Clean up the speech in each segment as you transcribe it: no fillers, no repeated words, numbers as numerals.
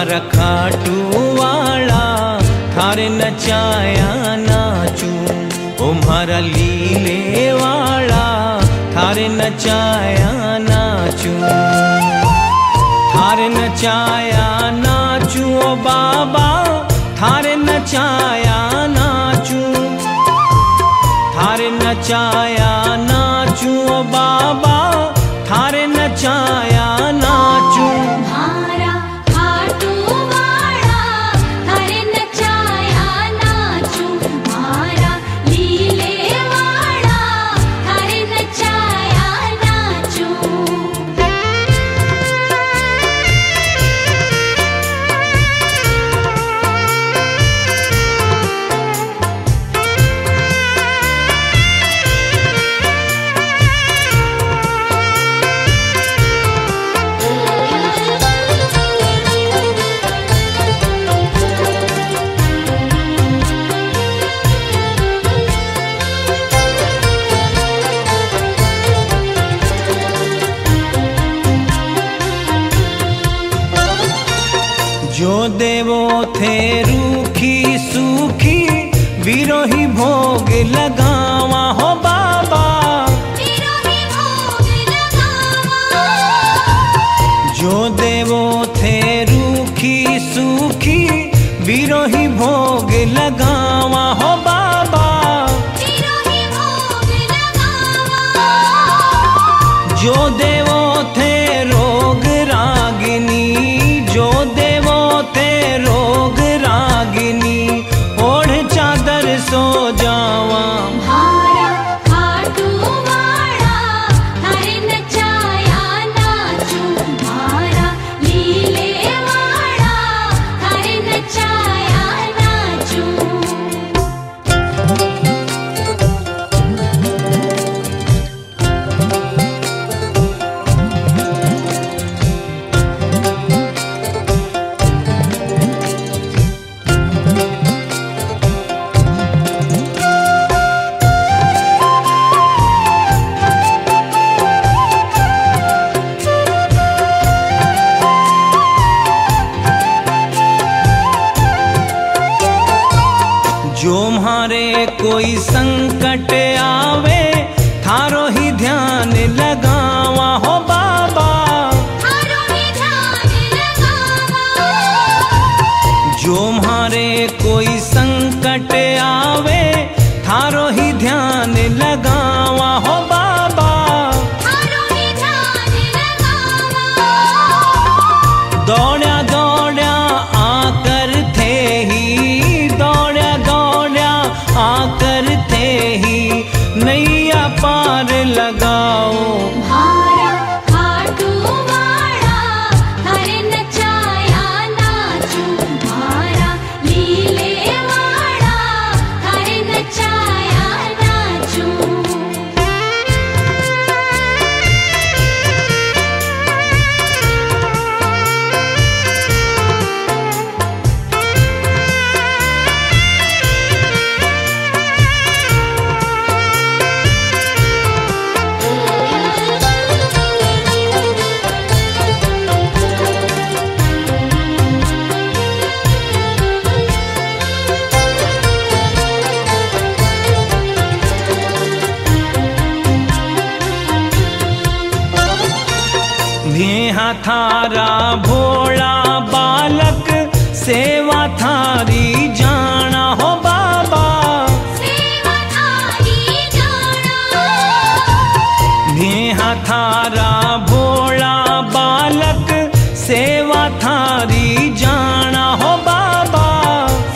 मारा खाटू वाला थारे नचाया नाचू, ओ मारा लीले वाला थारे नचाया नाचू। थारे नचाया नाचू ओ बाबा, थारे नचाया नाचू, थारे नचाया नाचू ओ बाबा, थारे नचाया नाचू। मारा खाटू वाला थारे नचाया नाचू, मारा लीले वाला थारे नचाया नाचू। जो देवो थे रूखी सूखी, विरोही भोग लगावा हो बाबा, विरोही भोग लगावा। जो देवो थे रूखी सूखी, विरोही भोग लगावा हो बाबा, विरोही भोग लगावा। जो देवो थे रोग रागिनी, जो देवो थे रोग रागिनी, ओढ़ चादर सो जावा। मारा खाटू वाला थारे नचाया नाचू, मारा लीले वाला थारे नचाया नाचू। जो म्हारे कोई संकट आवे, थारो ही ध्यान लगावा हो बाबा, थारो ही ध्यान लगावा। जो म्हारे कोई संकट आवे, थारो ही ध्यान लगावा हो बाबा। थारो ही ध्यान लगावा। दौड़ा दौड़ा आकर थे ही, दौड़ा दौड़ा आकर थे ही, नैया पार लगाओ। मारा खाटू वाला थारे नचाया नाचू, मारा लीले वाला थारे नचाया नाचू। नेहा थारा भोला बालक, सेवा थारी जाना हो बाबा, सेवा थारी जाना। नेहा थारा भोला बालक, सेवा थारी जाना हो बाबा।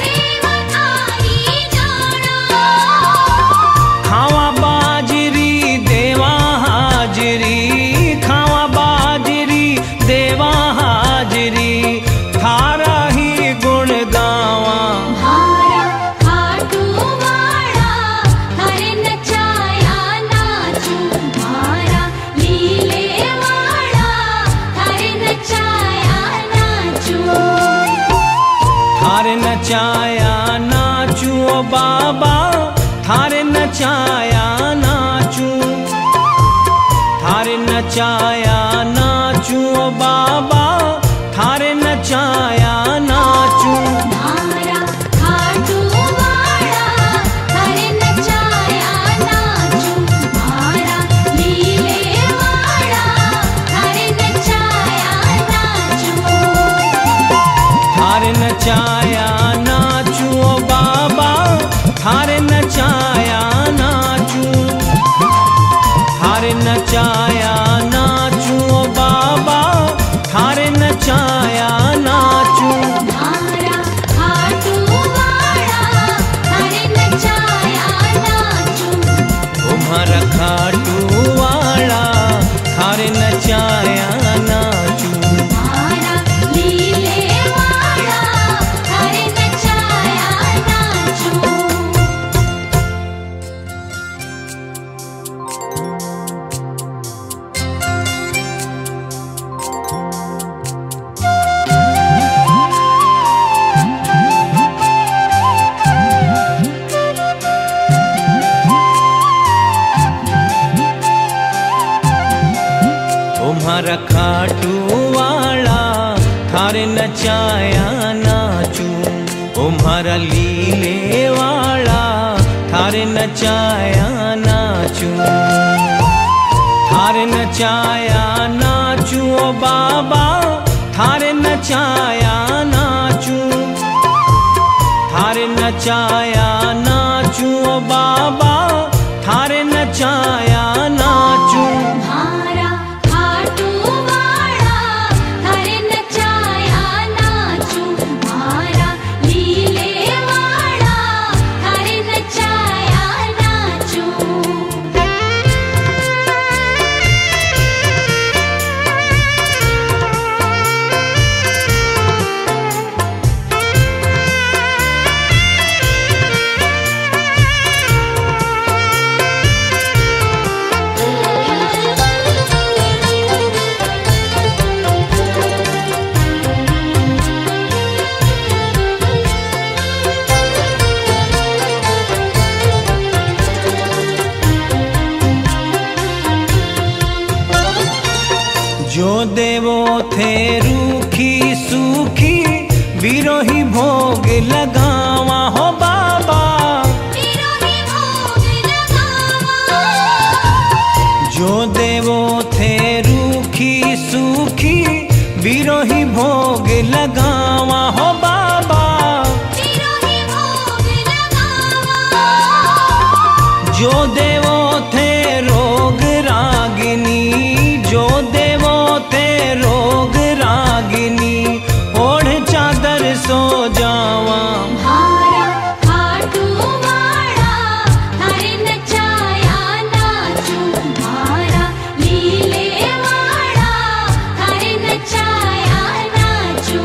सेवा थारी जाना। खावा बाजरी देवा हाजरी, खावा बाजरी देवा हाजरी, थारा ही गुण गावा। मारा खाटू वाला थारे नचाया नाचू, मारा लीले वाला थारे नचाया नाचू। थारे नचाया नाचू ओ बाबा, थारे नचाया नाचू, थारे नचाया नाचू ओ बाबा, थारे नचाया नचाया नाचू ओ बाबा थारे नचाया नाचू। मारा खाटू वाड़ा थारे नचाया नाचू। तुम्हारा खाटू वाला थारे नचाया नाचू। मारा लीले वाड़ा थारे नचाया नाचू। तुम्हारा खाटू वाला थारे नचाया नाचू। तुम्हारा लीले वाला थारे नचाया नाचू। थारे नचाया नाचू ओ बाबा थारे नचाया नाचू। थारे नचाया नाचू ओ बाबा थारे नचाया नाचू। मारा खाटू वाड़ा थारे नचाया नाचू। मारा लीले वाड़ा थारे नचाया नाचू। जो देवो थे रूखी सूखी विरोही भोग लगावा हो बाबा। विरोही भोग लगावा। जो देवो थे रूखी सूखी विरोही भोग लगावा हो बाबा। विरोही भोग लगावा। जो देवो थे रोग रागिनी जो देवो थे रोग रागिनी ओढ़ चादर सो जावा। मारा खाटू वाड़ा थारे नचाया नाचू। मारा लीले वाड़ा थारे नचाया नाचू।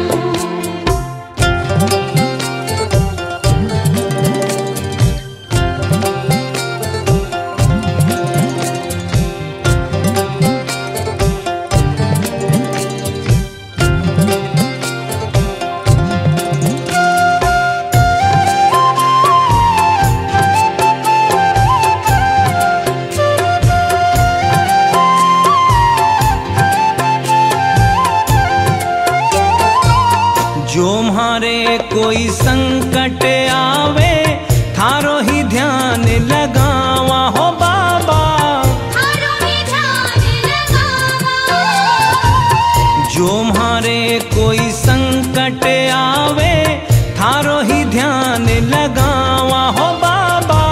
जो म्हारे कोई संकट आवे थारो ही ध्यान लगावा हो बाबा। थारो ही ध्यान लगावा। जो म्हारे कोई संकट आवे थारो ही ध्यान लगावा हो बाबा।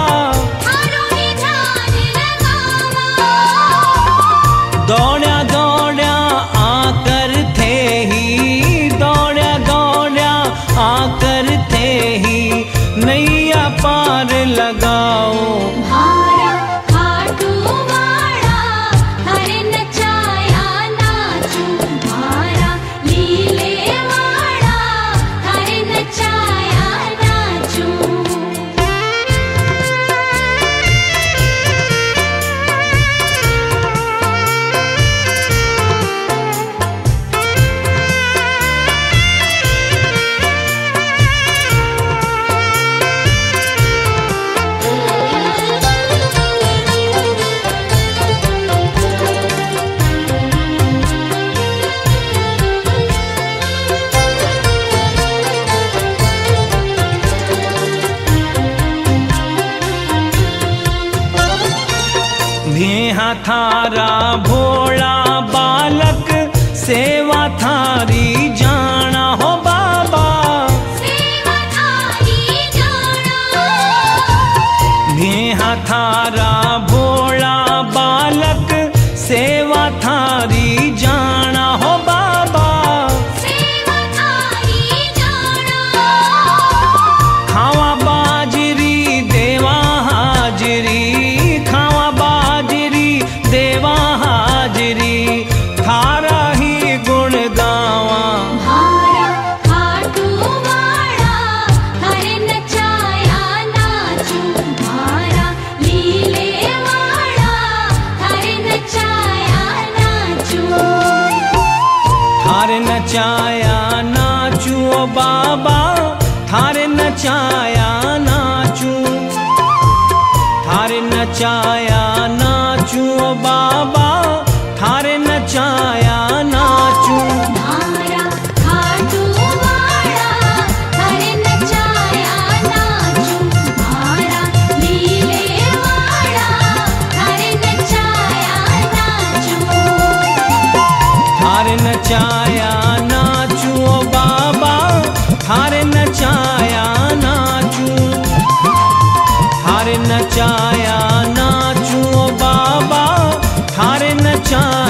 थारो ही ध्यान लगावा। दौड़ा दौड़ा आकर थे ही दौड़ा दौड़ा आकर थे ही नैया पार लगाओ। मारा खाटू वाड़ा थारे नचाया नाचू। मारा लीले वाड़ा थारे नचाया नाचू। नेहा थारा भोला बालक सेवा थारी जाना हो बाबा। सेवा थारी जाना। नेहा थारा भोला बालक हाजरी थारा ही गुण गावा। मारा खाटू वाला थारे नचाया नाचू, मारा लीले वाला थारे नचाया नाचू। थारे नचाया नाचू ओ बाबा, थारे नचाया नाचू, थारे नचाया नाचू ओ बाबा, थारे नचाया नाचू। मारा खाटू वाला थारे नचाया नाचू, मारा लीले वाला थारे नचाया नाचू। थारे नचाया नाचू ओ बाबा, थारे नचाया नाचू, थारे नचाया नाचू ओ बाबा, थारे नचाया